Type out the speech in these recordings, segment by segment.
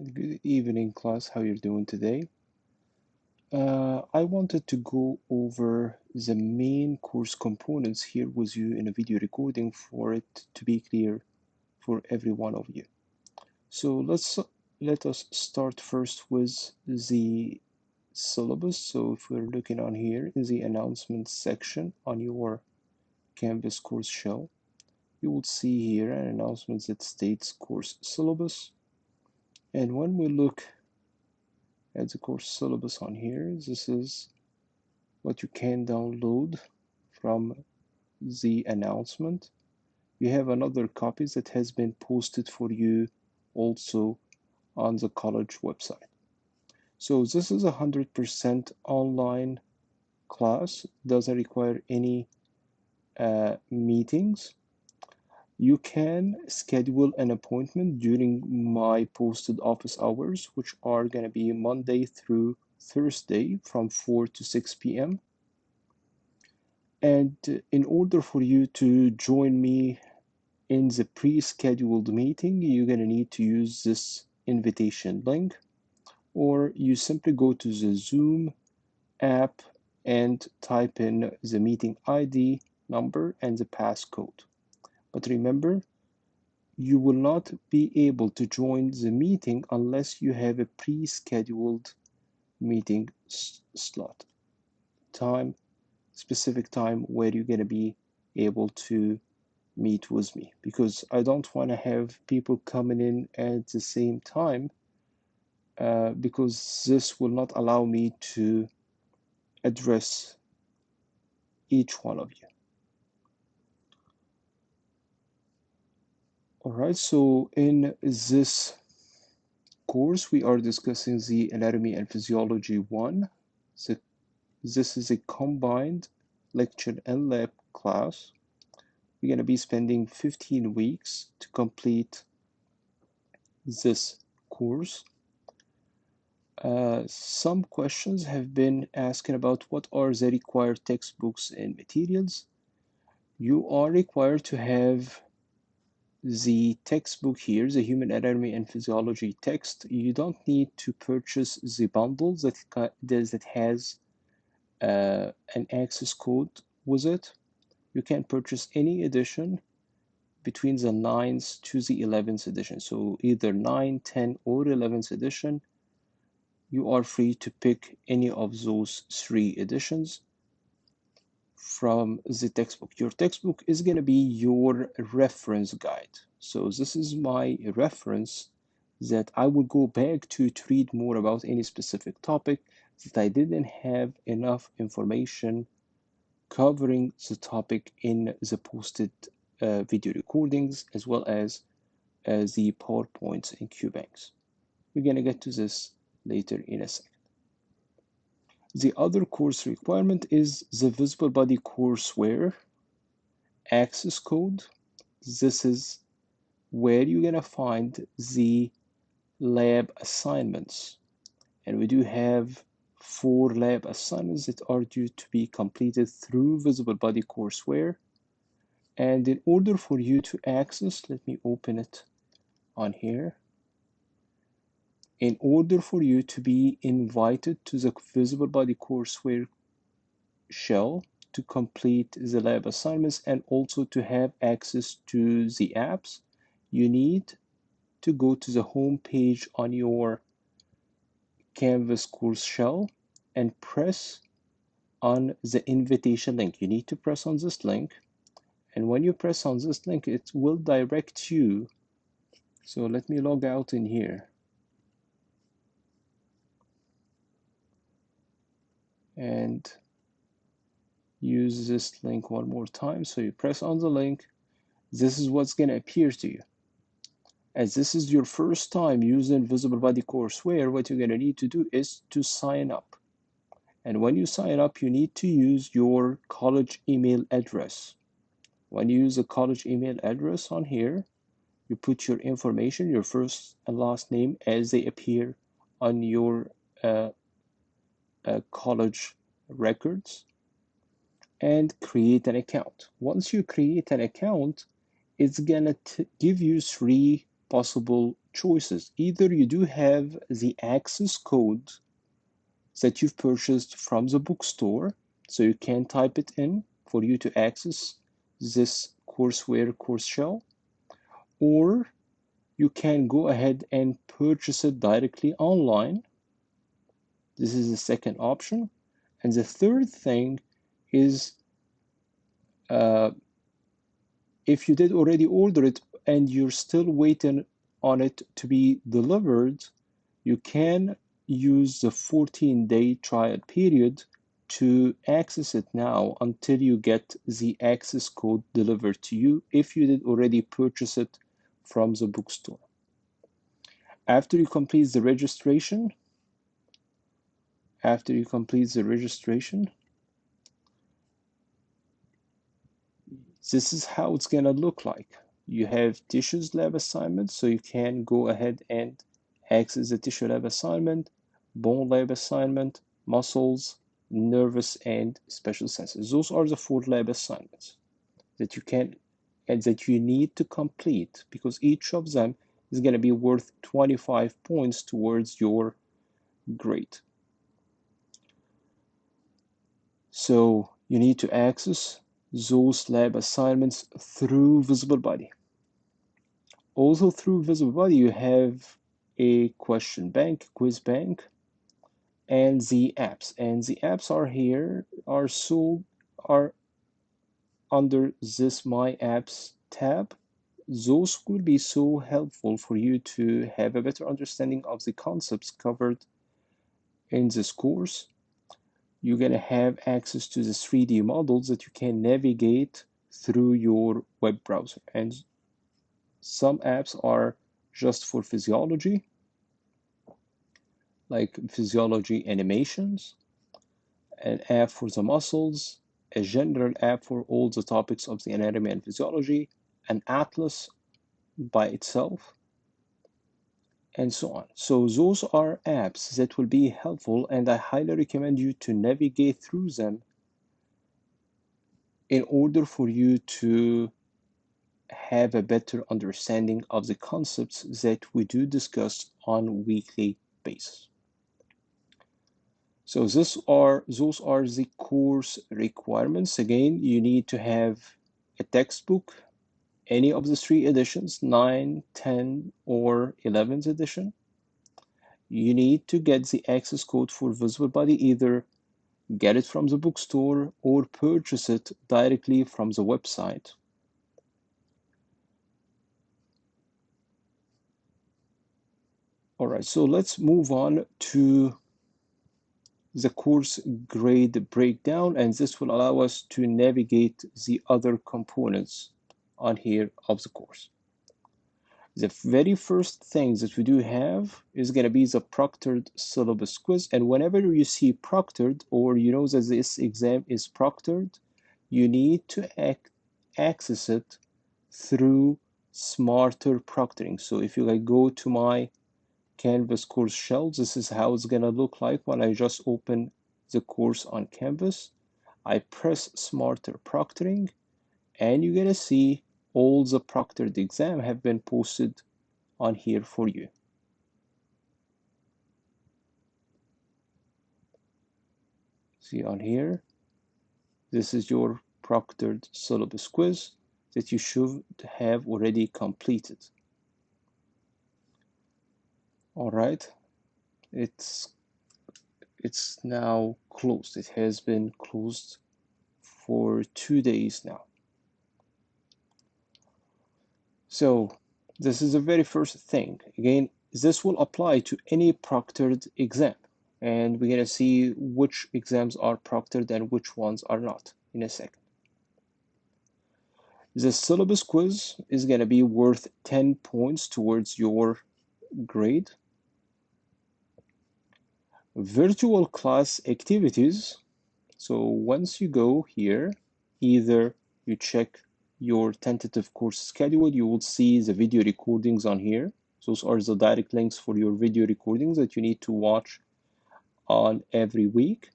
Good evening, class. How you're doing today? I wanted to go over the main course components here with you in a video recording for it to be clear for every one of you. So let us start first with the syllabus. So if we're looking on here in the announcements section on your Canvas course shell, you will see here an announcement that states course syllabus. And when we look at the course syllabus on here, this is what you can download from the announcement. You have another copy that has been posted for you also on the college website. So this is 100% online class, doesn't require any meetings. You can schedule an appointment during my posted office hours, which are going to be Monday through Thursday from 4 to 6 p.m. And in order for you to join me in the pre-scheduled meeting, you're going to need to use this invitation link, or you simply go to the Zoom app and type in the meeting ID number and the passcode. But remember, you will not be able to join the meeting unless you have a pre-scheduled meeting slot, specific time where you're going to be able to meet with me, because I don't want to have people coming in at the same time, because this will not allow me to address each one of you. All right, so in this course, we are discussing the Anatomy and Physiology 1. So this is a combined lecture and lab class. We're going to be spending 15 weeks to complete this course. Some questions have been asking about what are the required textbooks and materials. You are required to have the textbook here, the Human Anatomy and Physiology text. You don't need to purchase the bundle that has an access code with it. You can purchase any edition between the 9th to the 11th edition. So either 9, 10, or 11th edition. You are free to pick any of those 3 editions from the textbook. Your textbook is going to be your reference guide. So this is my reference that I will go back to read more about any specific topic that I didn't have enough information covering the topic in the posted video recordings, as well as the PowerPoints and QBanks. We're going to get to this later in a second. The other course requirement is the Visible Body courseware access code. This is where you're going to find the lab assignments. And we do have 4 lab assignments that are due to be completed through Visible Body courseware. And in order for you to access, let me open it on here. In order for you to be invited to the Visible Body courseware shell to complete the lab assignments and also to have access to the apps, you need to go to the home page on your Canvas course shell and press on the invitation link. You need to press on this link, and when you press on this link, it will direct you. So let me log out in here. And use this link one more time. So you press on the link. This is what's going to appear to you. As this is your first time using Visible Body courseware, what you're going to need to do is to sign up. And when you sign up, you need to use your college email address. When you use a college email address on here, you put your information, your first and last name as they appear on your college records, and create an account. Once you create an account, it's gonna give you 3 possible choices. Either you do have the access code that you've purchased from the bookstore, so you can type it in for you to access this courseware course shell, or you can go ahead and purchase it directly online. This is the second option. And the third thing is uh, if you did already order it and you're still waiting on it to be delivered, you can use the 14-day trial period to access it now until you get the access code delivered to you if you did already purchase it from the bookstore. After you complete the registration, after you complete the registration, this is how it's gonna look like. You have tissues lab assignment, so you can go ahead and access the tissue lab assignment, bone lab assignment, muscles, nervous, and special senses. Those are the 4 lab assignments that you can and that you need to complete because each of them is going to be worth 25 points towards your grade. So you need to access those lab assignments through Visible Body. Also through Visible Body, you have a question bank, quiz bank, and the apps. And the apps are here, are under this My Apps tab. Those will be so helpful for you to have a better understanding of the concepts covered in this course. You're going to have access to the 3D models that you can navigate through your web browser. And some apps are just for physiology, like physiology animations, an app for the muscles, a general app for all the topics of the anatomy and physiology, an atlas by itself, and so on. So those are apps that will be helpful, and I highly recommend you to navigate through them in order for you to have a better understanding of the concepts that we do discuss on a weekly basis. So those are the course requirements. Again, you need to have a textbook, any of the 3 editions, 9, 10, or 11th edition. You need to get the access code for Visible Body, either get it from the bookstore or purchase it directly from the website. All right, so let's move on to the course grade breakdown, and this will allow us to navigate the other components on here of the course. The very first thing that we do have is going to be the proctored syllabus quiz, and whenever you see proctored, or you know that this exam is proctored, you need to access it through smarter proctoring. So if you go to my Canvas course shell, this is how it's going to look like when I just open the course on Canvas. I press smarter proctoring, and you're going to see all the proctored exam have been posted on here for you. See on here, this is your proctored syllabus quiz that you should have already completed. All right, it's now closed. It has been closed for 2 days now. So this is the very first thing. Again, this will apply to any proctored exam. And we're going to see which exams are proctored and which ones are not in a second. The syllabus quiz is going to be worth 10 points towards your grade. Virtual class activities. So once you go here, either you check your tentative course schedule, you will see the video recordings on here. Those are the direct links for your video recordings that you need to watch on every week.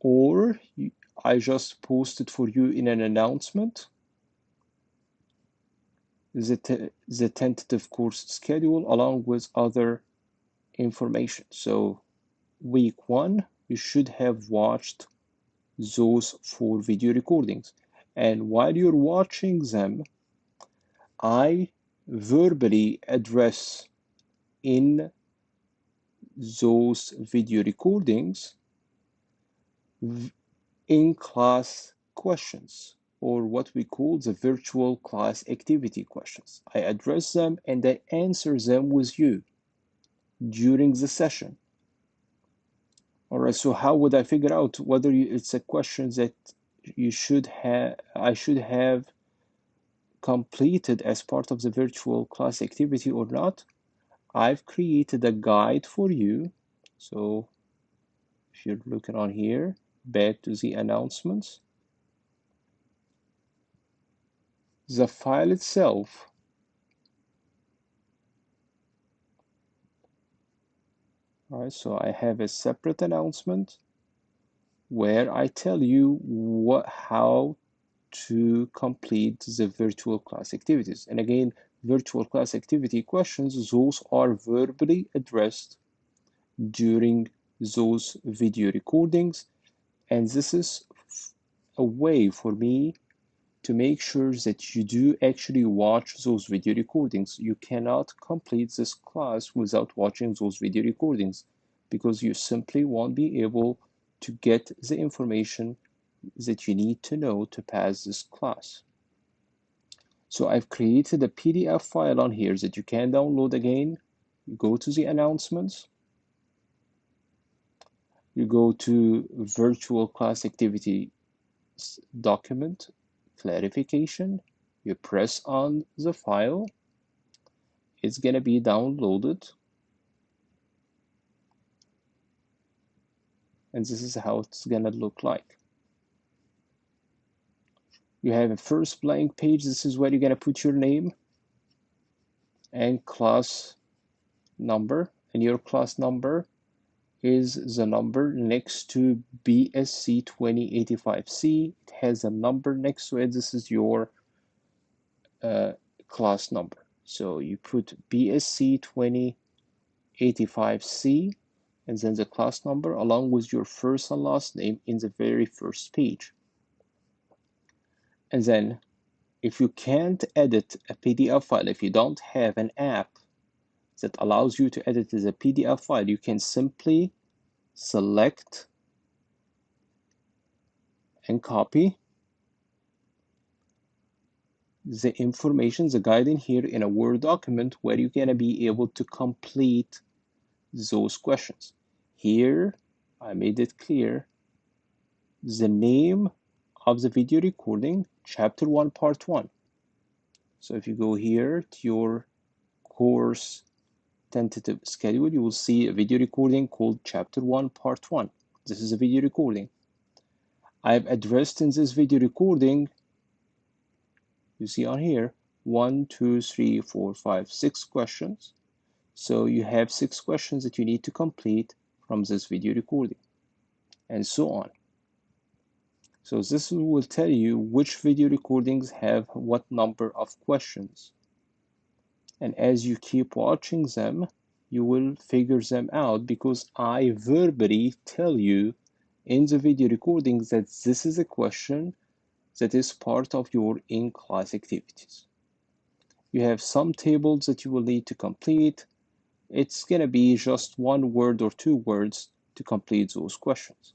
Or I just posted for you in an announcement the tentative course schedule along with other information. So week 1, you should have watched those 4 video recordings. And while you're watching them, I verbally address in those video recordings in class questions, or what we call the virtual class activity questions. I address them and I answer them with you during the session. All right, so how would I figure out whether it's a question that I should have completed as part of the virtual class activity or not? I've created a guide for you. So if you're looking on here, back to the announcements, the file itself, all right, so I have a separate announcement where I tell you how to complete the virtual class activities. And again, virtual class activity questions, those are verbally addressed during those video recordings. And this is a way for me to make sure that you do actually watch those video recordings. You cannot complete this class without watching those video recordings because you simply won't be able to get the information that you need to know to pass this class. So I've created a PDF file on here that you can download again. You go to the announcements, you go to virtual class activity document clarification, you press on the file, it's going to be downloaded, and this is how it's going to look like. You have a first blank page. This is where you're going to put your name and class number, and your class number is the number next to BSC 2085C. It has a number next to it. This is your class number. So you put BSC 2085C and then the class number along with your first and last name in the very first page. And then if you can't edit a PDF file, if you don't have an app that allows you to edit as a PDF file, you can simply select and copy the information, the guide in here in a Word document where you're going to be able to complete those questions. Here, I made it clear, the name of the video recording, Chapter 1, Part 1. So if you go here to your course tentative schedule, you will see a video recording called Chapter 1, Part 1. This is a video recording. I've addressed in this video recording, you see on here, 1, 2, 3, 4, 5, 6 questions. So you have 6 questions that you need to complete from this video recording, and so on. So this will tell you which video recordings have what number of questions. And as you keep watching them, you will figure them out because I verbally tell you in the video recording that this is a question that is part of your in-class activities. You have some tables that you will need to complete. It's going to be just 1 word or 2 words to complete those questions.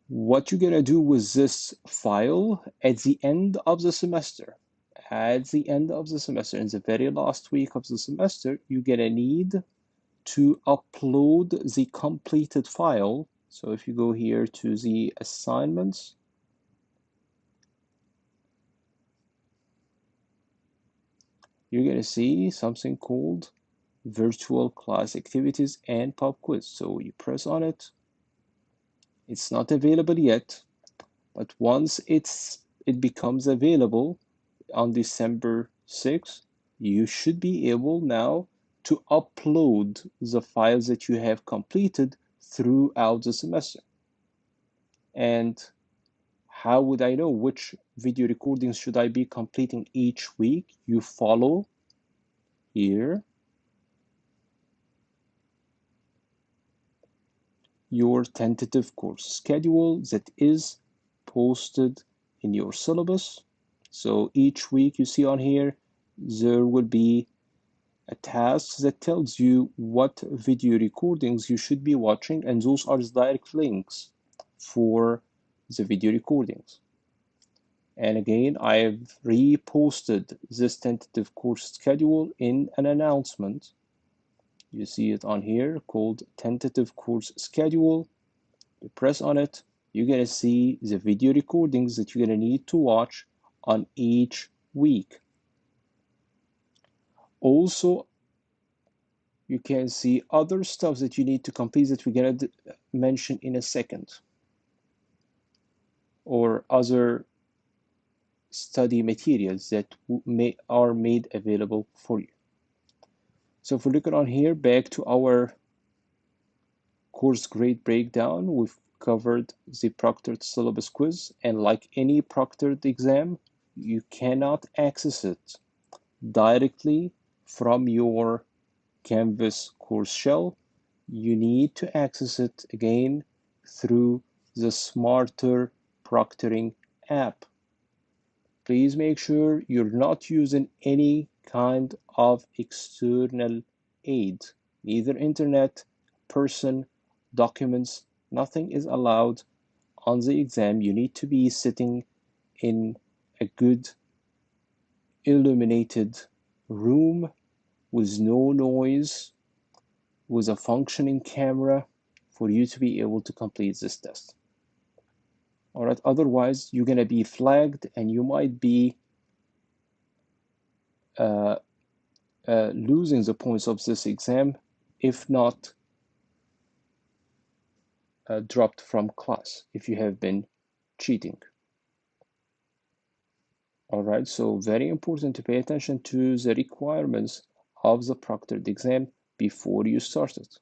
What you're going to do with this file at the end of the semester, in the very last week of the semester, you're going to need to upload the completed file. So if you go here to the assignments, you're going to see something called virtual class activities and pop quiz. So you press on it. It's not available yet, but once it becomes available on December 6th, you should be able now to upload the files that you have completed throughout the semester. And How would I know which video recordings should I be completing each week? You follow here your tentative course schedule that is posted in your syllabus. So each week you see on here, there will be a task that tells you what video recordings you should be watching, and those are the direct links for the video recordings. And again, I've reposted this tentative course schedule in an announcement. You see it on here called tentative course schedule. You press on it, you're going to see the video recordings that you're going to need to watch on each week. Also, you can see other stuff that you need to complete that we're going to mention in a second, or other study materials that are made available for you. So if we look on here, back to our course grade breakdown, we've covered the proctored syllabus quiz, and like any proctored exam, you cannot access it directly from your Canvas course shell. You need to access it again through the Smarter Proctoring app. Please make sure you're not using any kind of external aid, neither internet, person, documents, nothing is allowed on the exam. You need to be sitting in a good illuminated room with no noise, with a functioning camera for you to be able to complete this test. All right, otherwise you're going to be flagged and you might be losing the points of this exam, if not dropped from class, if you have been cheating. All right, so very important to pay attention to the requirements of the proctored exam before you start it.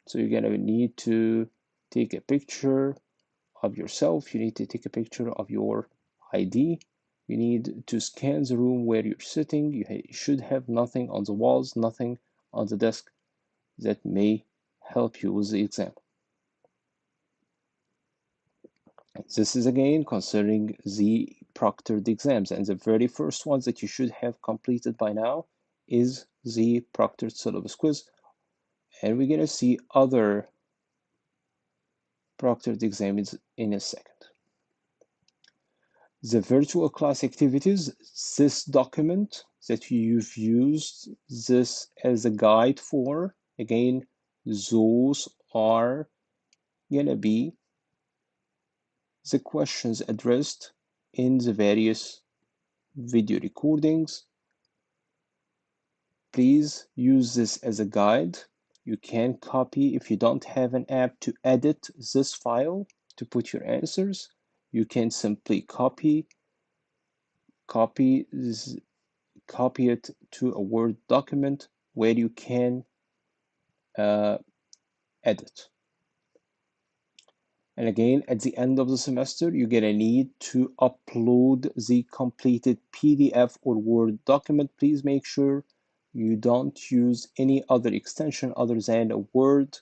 So you're going to need to take a picture of yourself. You need to take a picture of your ID. You need to scan the room where you're sitting. You should have nothing on the walls, nothing on the desk that may help you with the exam. This is again concerning the proctored exams, and the very first ones that you should have completed by now is the proctored syllabus quiz, and we're going to see other proctored exams in a second. The virtual class activities, this document that you've used this as a guide for, again, those are going to be the questions addressed in the various video recordings. Please use this as a guide. You can copy, if you don't have an app to edit this file to put your answers, you can simply copy it to a Word document where you can edit. And again, at the end of the semester, you're going to need to upload the completed PDF or Word document. Please make sure you don't use any other extension other than a Word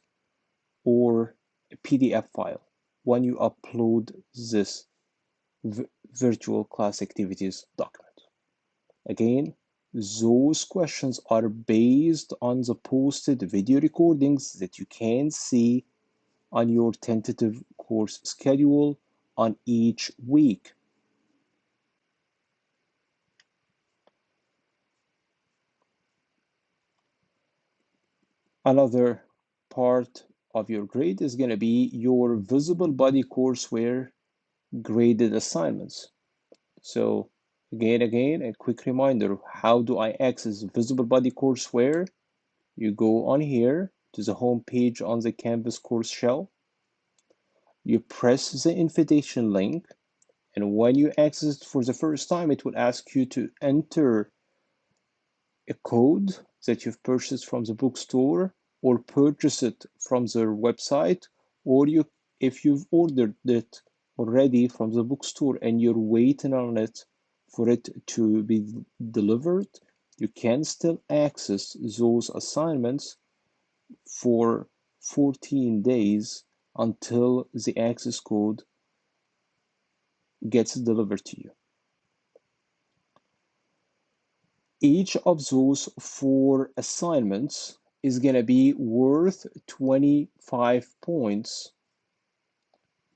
or a PDF file when you upload this virtual class activities document. Again, those questions are based on the posted video recordings that you can see on your tentative course schedule on each week. Another part of your grade is going to be your visible body courseware graded assignments. So again, a quick reminder, how do I access visible body courseware? You go on here to the home page on the Canvas course shell. You press the invitation link, and when you access it for the first time, it will ask you to enter a code that you've purchased from the bookstore or purchase it from their website, or if you've ordered it already from the bookstore and you're waiting on it for it to be delivered, you can still access those assignments for 14 days until the access code gets delivered to you. Each of those 4 assignments is going to be worth 25 points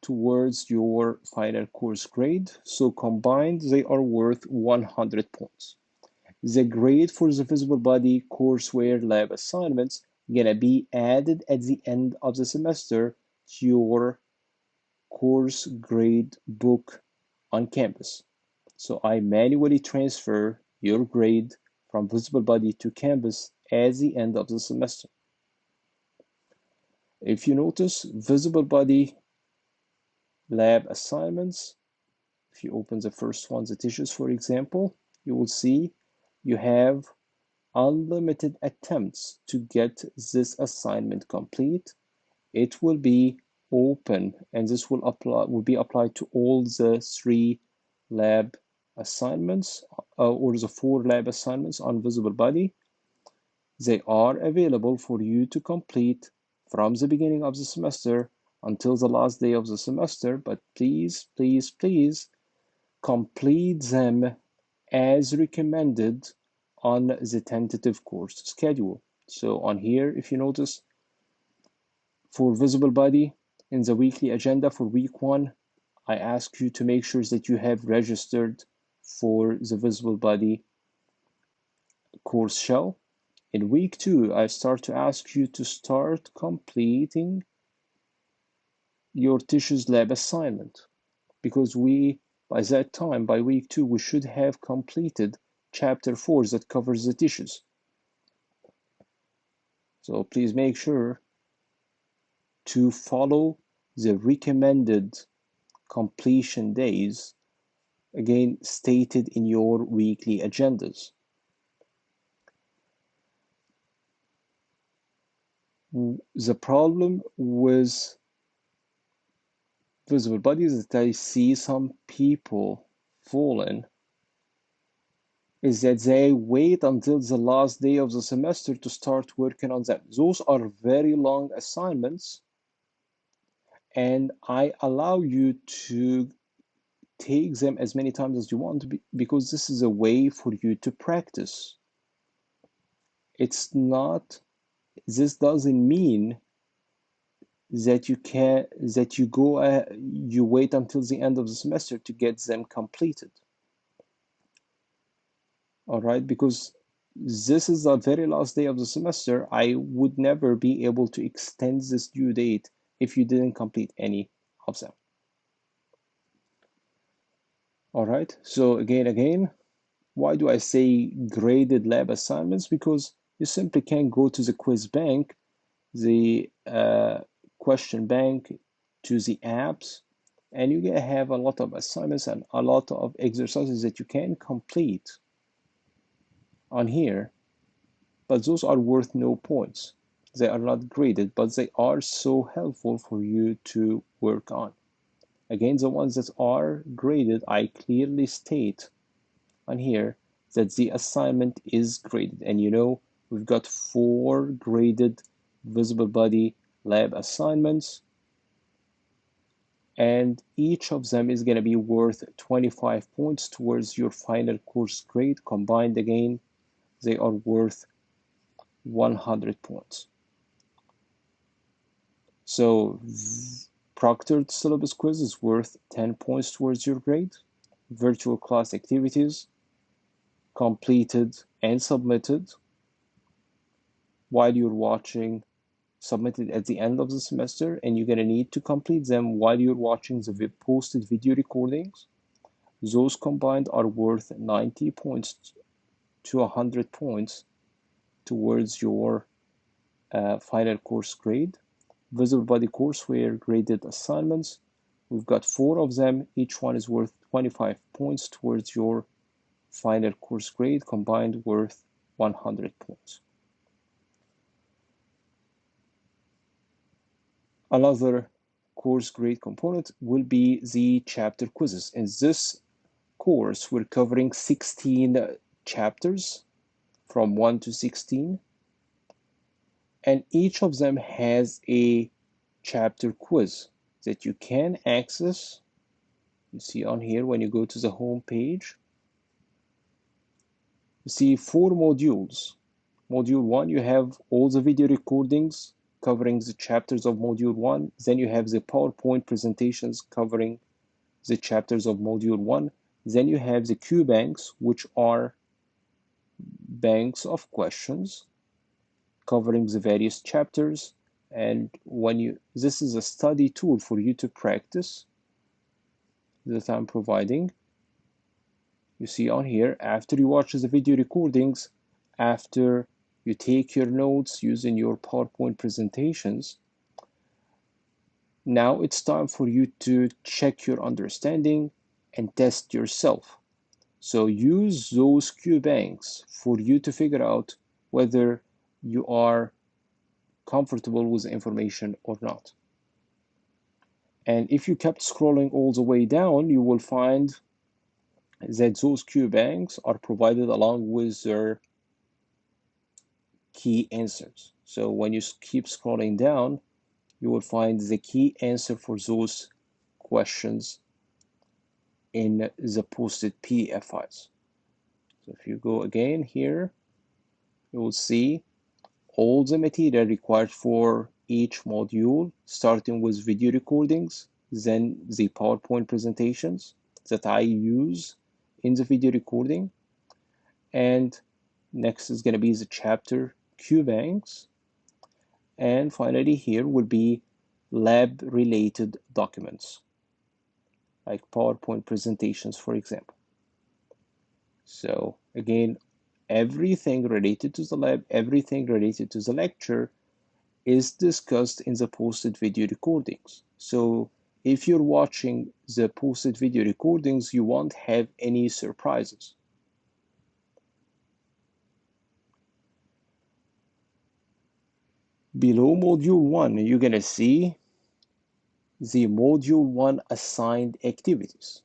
towards your final course grade. So combined, they are worth 100 points. The grade for the visible body courseware lab assignments gonna be added at the end of the semester to your course grade book on campus. So I manually transfer your grade from visible body to Canvas at the end of the semester. If you notice, visible body lab assignments, if you open the first one, the tissues, for example, you will see you have unlimited attempts to get this assignment complete. It will be open, and this will be applied to all the 3 lab assignments or the 4 lab assignments on visible body. They are available for you to complete from the beginning of the semester until the last day of the semester, but please, please, please complete them as recommended on the tentative course schedule. So on here, if you notice, for visible body in the weekly agenda for week 1, I ask you to make sure that you have registered for the visible body course shell. In week 2, I start to ask you to start completing your tissues lab assignment, because by that time, by week 2, we should have completed chapter 4 that covers the tissues. So please make sure to follow the recommended completion days, again stated in your weekly agendas. The problem with visible bodies that I see some people fall in is that they wait until the last day of the semester to start working on them. Those are very long assignments, and I allow you to take them as many times as you want because this is a way for you to practice. It's not, this doesn't mean that you wait until the end of the semester to get them completed. All right, because this is the very last day of the semester. I would never be able to extend this due date if you didn't complete any of them. All right, so again, why do I say graded lab assignments? Because you simply can't go to the quiz bank, the question bank, to the apps, and you have a lot of assignments and a lot of exercises that you can complete on here, but those are worth no points. They are not graded, but they are so helpful for you to work on. Again, the ones that are graded, I clearly state on here that the assignment is graded. And we've got 4 graded visible body lab assignments, and each of them is going to be worth 25 points towards your final course grade. Combined, again, they are worth 100 points. So proctored syllabus quiz is worth 10 points towards your grade. Virtual class activities completed and submitted while you're watching, submitted at the end of the semester, and you're going to need to complete them while you're watching the posted video recordings. Those combined are worth 90 points to 100 points towards your final course grade. Visible body courseware graded assignments, we've got 4 of them. Each one is worth 25 points towards your final course grade, combined worth 100 points. Another course grade component will be the chapter quizzes. In this course, we're covering 16 chapters from 1 to 16, and each of them has a chapter quiz that you can access. You see on here when you go to the home page, you see 4 modules. Module 1, you have all the video recordings covering the chapters of Module 1. Then you have the PowerPoint presentations covering the chapters of Module 1. Then you have the Q banks, which are banks of questions covering the various chapters. And this is a study tool for you to practice that I'm providing. You see on here, after you watch the video recordings, after you take your notes using your PowerPoint presentations, now it's time for you to check your understanding and test yourself. So use those Q banks for you to figure out whether you are comfortable with the information or not. And if you kept scrolling all the way down, you will find that those Q banks are provided along with their key answers. So when you keep scrolling down, you will find the key answer for those questions in the posted PDF files. So if you go again here, you will see all the material required for each module, starting with video recordings, then the PowerPoint presentations that I use in the video recording, and next is going to be the chapter Q banks, and finally here will be lab related documents like PowerPoint presentations, for example. So again, everything related to the lab, everything related to the lecture is discussed in the posted video recordings. So if you're watching the posted video recordings, you won't have any surprises. Below Module 1, you're going to see the Module 1 assigned activities.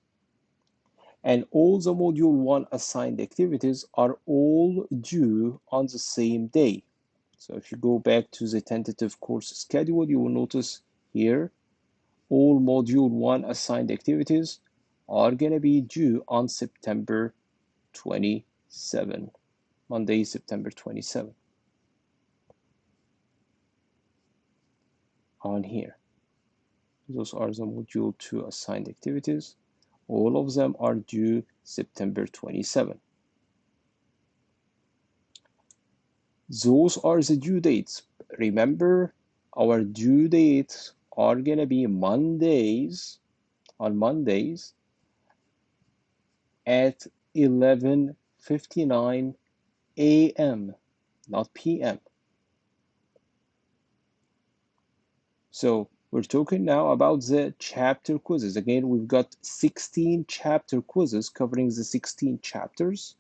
And all the Module 1 assigned activities are all due on the same day. So if you go back to the tentative course schedule, you will notice here all Module 1 assigned activities are going to be due on September 27, Monday, September 27, on here. Those are the Module 2 assigned activities. All of them are due September 27. Those are the due dates. Remember, our due dates are going to be Mondays, on Mondays at 11:59 a.m., not p.m. So we're talking now about the chapter quizzes. Again, we've got 16 chapter quizzes covering the 16 chapters.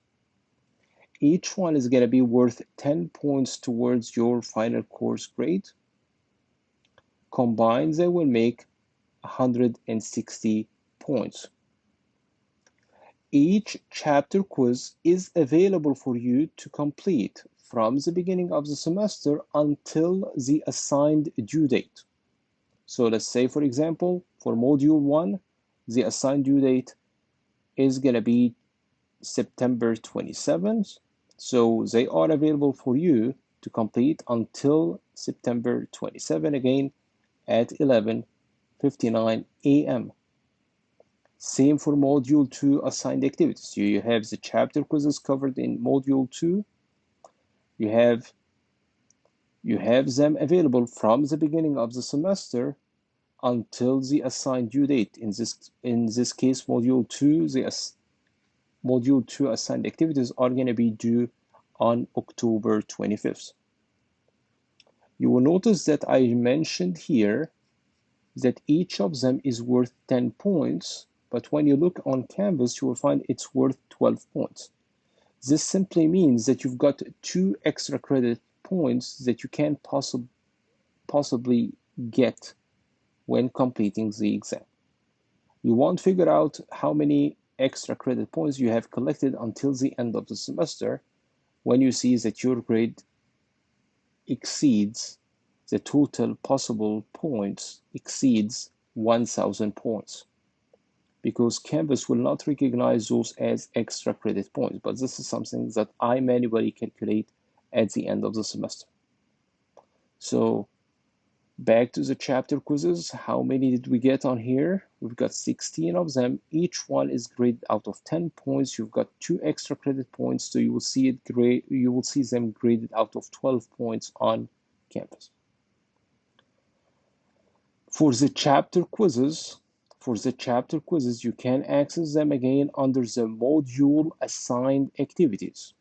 Each one is going to be worth 10 points towards your final course grade. Combined, they will make 160 points. Each chapter quiz is available for you to complete from the beginning of the semester until the assigned due date. So let's say, for example, for Module 1, the assigned due date is going to be September 27th. So they are available for you to complete until September 27, again at 11:59 a.m. Same for Module 2 assigned activities. So you have the chapter quizzes covered in Module 2. You have them available from the beginning of the semester until the assigned due date. In this case, Module 2, Module 2 assigned activities are going to be due on October 25th. You will notice that I mentioned here that each of them is worth 10 points, but when you look on Canvas, you will find it's worth 12 points. This simply means that you've got 2 extra credit points that you can't possibly get when completing the exam. You won't figure out how many extra credit points you have collected until the end of the semester when you see that your grade exceeds the total possible points exceeds 1,000 points, because Canvas will not recognize those as extra credit points, but this is something that I manually calculate at the end of the semester. So back to the chapter quizzes. How many did we get on here? We've got 16 of them. Each one is graded out of 10 points. You've got 2 extra credit points, so you will see them graded out of 12 points on Canvas. For the chapter quizzes, you can access them again under the module assigned activities.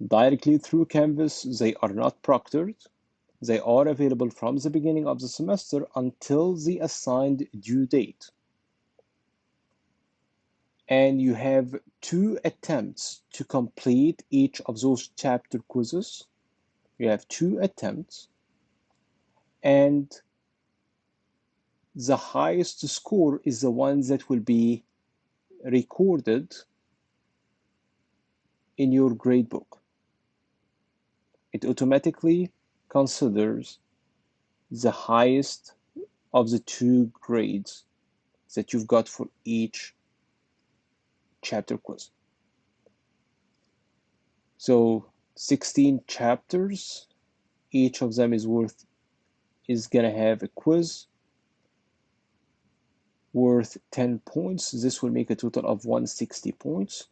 Directly through Canvas, they are not proctored. They are available from the beginning of the semester until the assigned due date. And you have 2 attempts to complete each of those chapter quizzes. You have 2 attempts, and the highest score is the one that will be recorded in your gradebook. It automatically considers the highest of the 2 grades that you've got for each chapter quiz. So 16 chapters, each of them is gonna have a quiz worth 10 points. This will make a total of 160 points.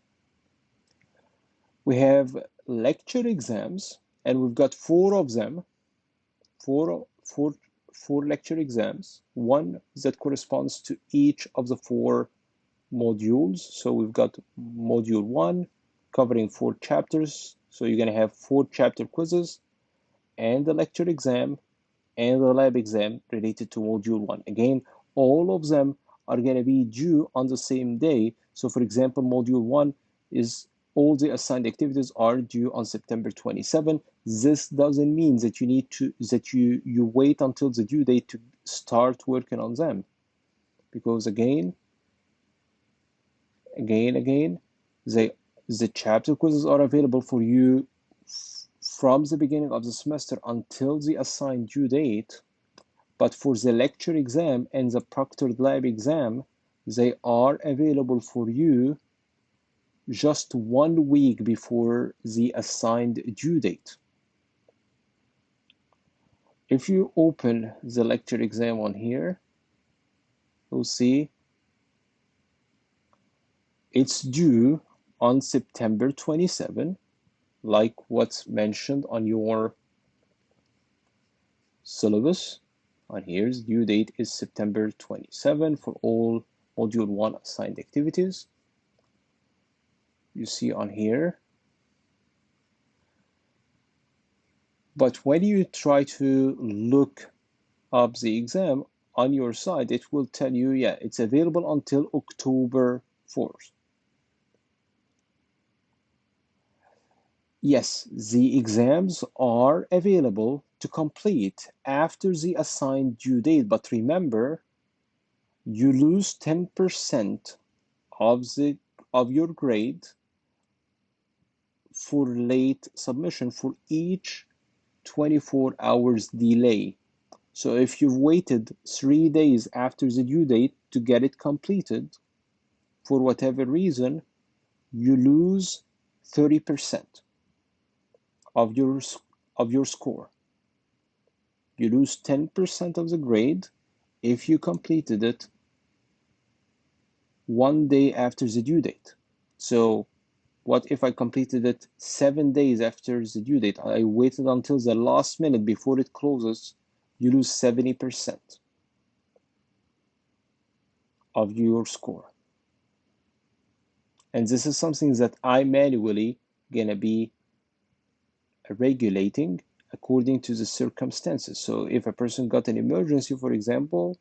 We have lecture exams, and we've got 4 of them, four lecture exams, one that corresponds to each of the 4 modules. So we've got module 1 covering 4 chapters. So you're going to have 4 chapter quizzes and the lecture exam and the lab exam related to module 1. Again, all of them are going to be due on the same day. So for example, module 1 is all the assigned activities are due on September 27. This doesn't mean that you wait until the due date to start working on them, because again, the chapter quizzes are available for you from the beginning of the semester until the assigned due date. But for the lecture exam and the proctored lab exam, they are available for you just 1 week before the assigned due date. If you open the lecture exam on here, you'll see it's due on September 27, like what's mentioned on your syllabus. On here's due date is September 27 for all module 1 assigned activities. You see on here. But when you try to look up the exam on your side, it will tell you, yeah, it's available until October 4th. Yes, the exams are available to complete after the assigned due date, but remember, you lose 10% of your grade for late submission for each 24 hours delay. So if you've waited 3 days after the due date to get it completed, for whatever reason, you lose 30% of your score. You lose 10% of the grade if you completed it 1 day after the due date. So what if I completed it 7 days after the due date? I waited until the last minute before it closes. You lose 70% of your score. And this is something that I manually gonna be regulating according to the circumstances. So if a person got an emergency, for example,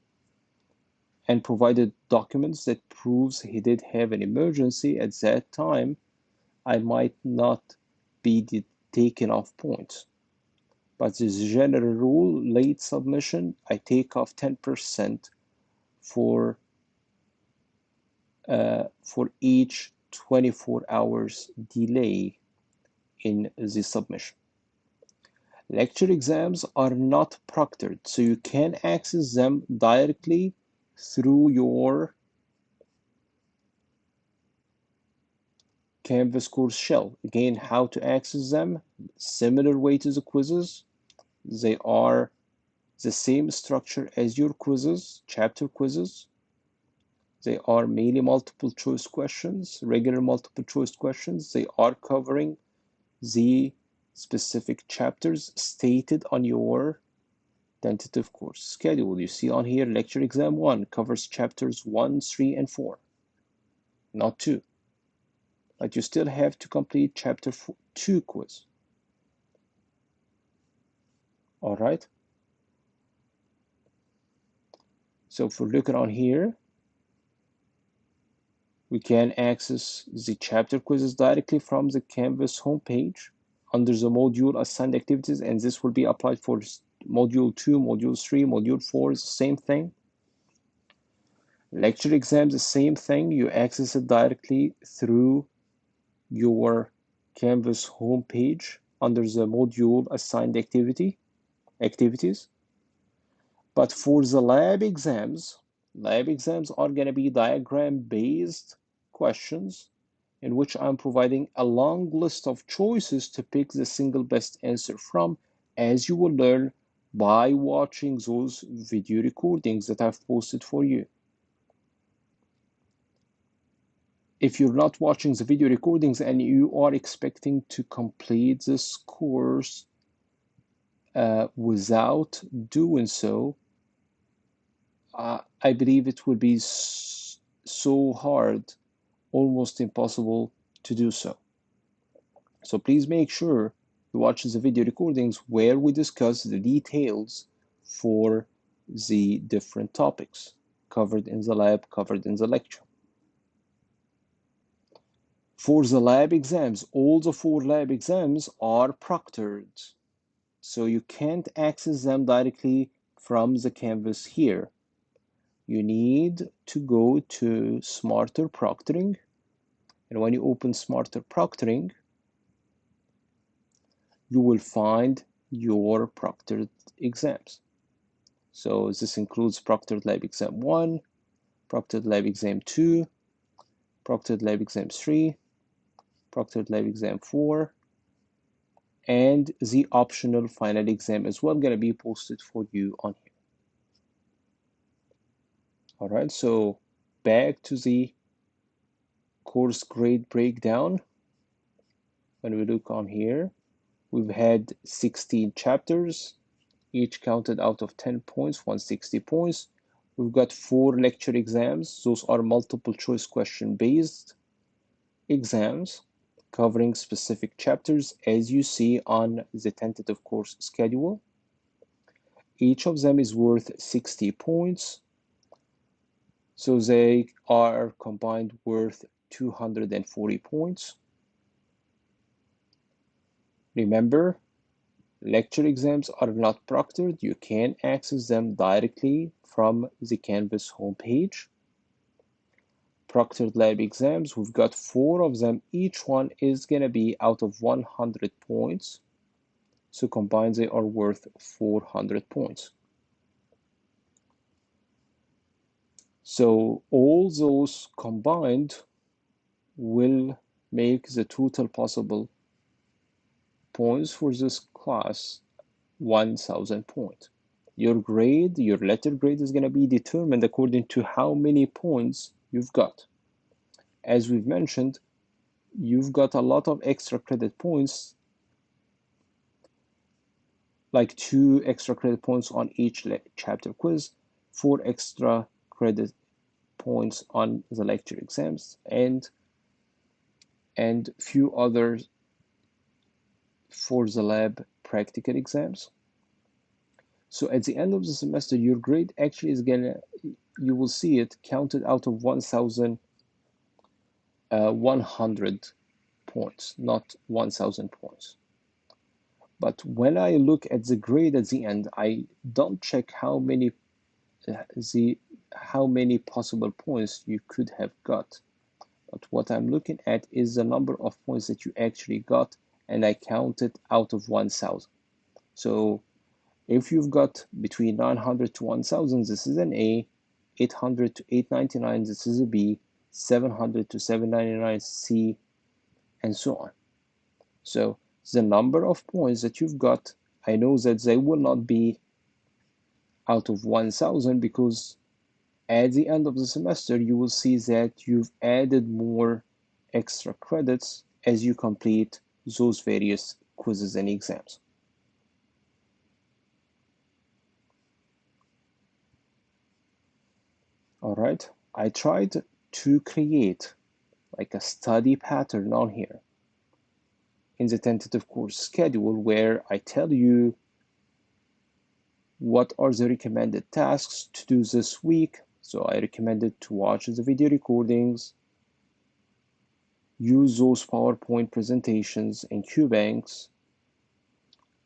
and provided documents that proves he did have an emergency at that time, I might not be taken off points. But as a general rule, late submission, I take off 10% for each 24 hours delay in the submission. Lecture exams are not proctored, so you can access them directly through your Canvas course shell. Again, how to access them? Similar way to the quizzes. They are the same structure as your quizzes, chapter quizzes. They are mainly multiple choice questions, regular multiple choice questions. They are covering the specific chapters stated on your tentative course schedule. You see on here, lecture exam 1 covers chapters 1, 3, and 4, not 2. But you still have to complete chapter 2 quiz. All right. So if we're looking on here, we can access the chapter quizzes directly from the Canvas homepage under the module assigned activities, and this will be applied for module 2, module 3, module 4 is the same thing. Lecture exams, the same thing. You access it directly through your Canvas homepage under the module assigned activities. But for the lab exams are going to be diagram-based questions in which I'm providing a long list of choices to pick the single best answer from, as you will learn by watching those video recordings that I've posted for you. If you're not watching the video recordings and you are expecting to complete this course without doing so, I believe it will be so hard, almost impossible to do so. So please make sure you watch the video recordings where we discuss the details for the different topics covered in the lab, covered in the lecture. For the lab exams, all the 4 lab exams are proctored, so you can't access them directly from the Canvas here. You need to go to Smarter Proctoring, and when you open Smarter Proctoring, you will find your proctored exams. So this includes Proctored Lab Exam 1, Proctored Lab Exam 2, Proctored Lab Exam 3, Proctored Lab Exam 4, and the optional final exam as well, going to be posted for you on here. All right, so back to the course grade breakdown. When we look on here, we've had 16 chapters, each counted out of 10 points, 160 points. We've got 4 lecture exams. Those are multiple choice question based exams covering specific chapters as you see on the tentative course schedule. Each of them is worth 60 points. So they are combined worth 240 points. Remember, lecture exams are not proctored. You can access them directly from the Canvas homepage. Proctored lab exams, we've got 4 of them. Each one is going to be out of 100 points. So combined, they are worth 400 points. So all those combined will make the total possible points for this class 1,000 points. Your grade, your letter grade is going to be determined according to how many points you've got. As we've mentioned, you've got a lot of extra credit points, like 2 extra credit points on each chapter quiz, 4 extra credit points on the lecture exams, and few others for the lab practical exams. So at the end of the semester, your grade actually is gonna, you will see it counted out of 1,100 points, not 1,000 points. But when I look at the grade at the end, I don't check the how many possible points you could have got. But what I'm looking at is the number of points that you actually got, and I count it out of 1,000. So if you've got between 900 to 1,000, this is an A, 800 to 899, this is a B, 700 to 799, C, and so on. So the number of points that you've got, I know that they will not be out of 1,000 because at the end of the semester, you will see that you've added more extra credits as you complete those various quizzes and exams. All right, I tried to create like a study pattern on here in the tentative course schedule where I tell you what are the recommended tasks to do this week. So I recommended to watch the video recordings, use those PowerPoint presentations and QBanks,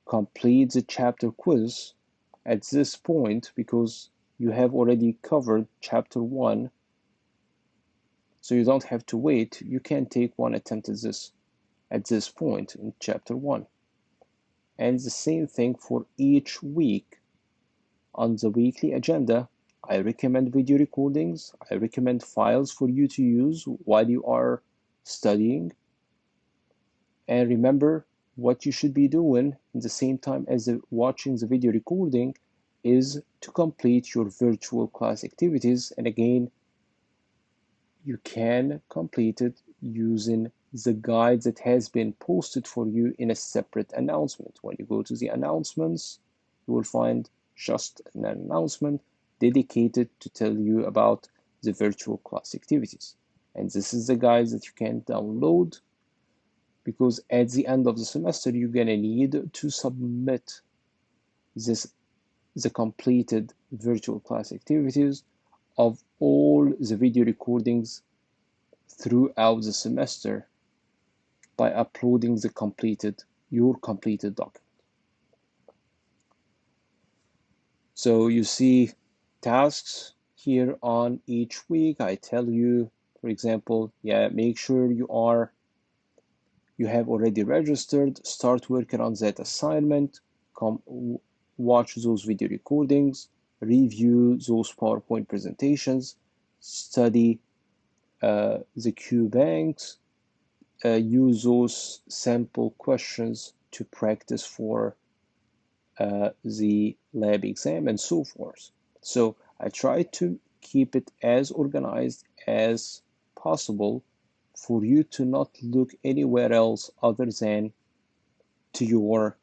complete the chapter quiz at this point because you have already covered chapter 1, so you don't have to wait. You can take one attempt at this point in chapter 1. And the same thing for each week. On the weekly agenda, I recommend video recordings. I recommend files for you to use while you are studying. And remember, what you should be doing in the same time as watching the video recording is to complete your virtual class activities. And again, you can complete it using the guide that has been posted for you in a separate announcement. When you go to the announcements, you will find just an announcement dedicated to tell you about the virtual class activities. And this is the guide that you can download because at the end of the semester, you're gonna need to submit the completed virtual class activities of all the video recordings throughout the semester by uploading your completed document. So you see tasks here on each week. I tell you, for example, make sure you have already registered, start working on that assignment, watch those video recordings, review those PowerPoint presentations, study the QBanks, use those sample questions to practice for the lab exam and so forth. So I try to keep it as organized as possible for you to not look anywhere else other than to your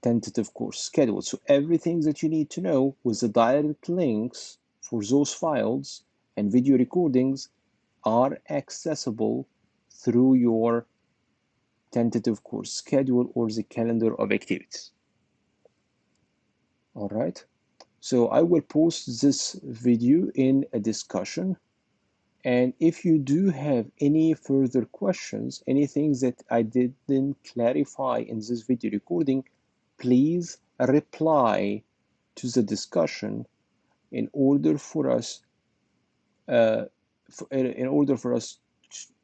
tentative course schedule. So everything that you need to know with the direct links for those files and video recordings are accessible through your tentative course schedule or the calendar of activities. All right, so I will post this video in a discussion. And if you do have any further questions, anything that I didn't clarify in this video recording, please reply to the discussion in order for us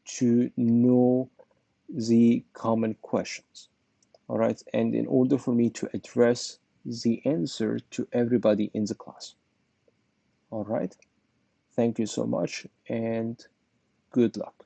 to know the common questions. All right, and in order for me to address the answer to everybody in the class. All right, thank you so much and good luck.